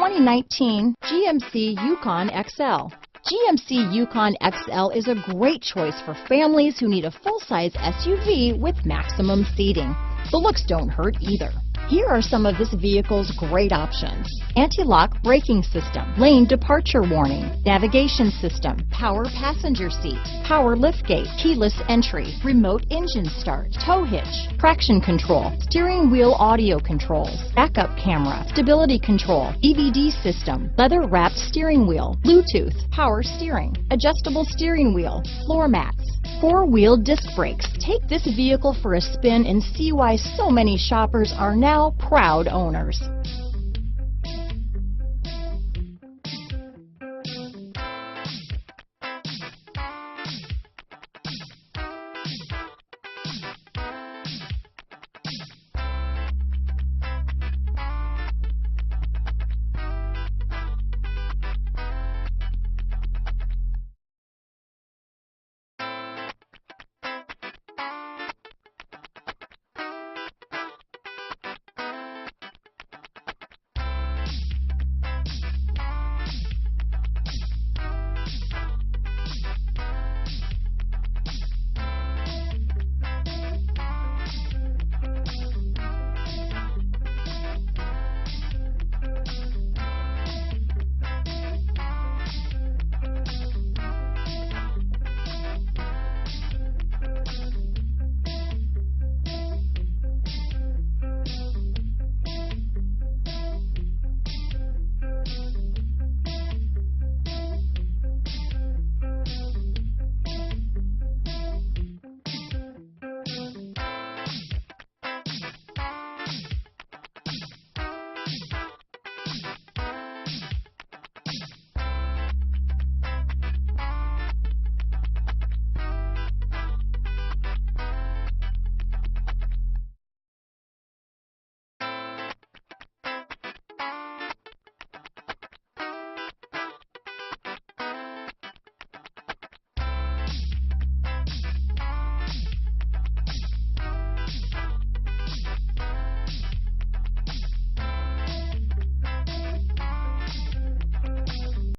2019 GMC Yukon XL. GMC Yukon XL is a great choice for families who need a full-size SUV with maximum seating. The looks don't hurt either. Here are some of this vehicle's great options: anti-lock braking system, lane departure warning, navigation system, power passenger seat, power liftgate, keyless entry, remote engine start, tow hitch, traction control, steering wheel audio controls, backup camera, stability control, DVD system, leather wrapped steering wheel, Bluetooth, power steering, adjustable steering wheel, floor mats, four-wheel disc brakes. Take this vehicle for a spin and see why so many shoppers are now proud owners.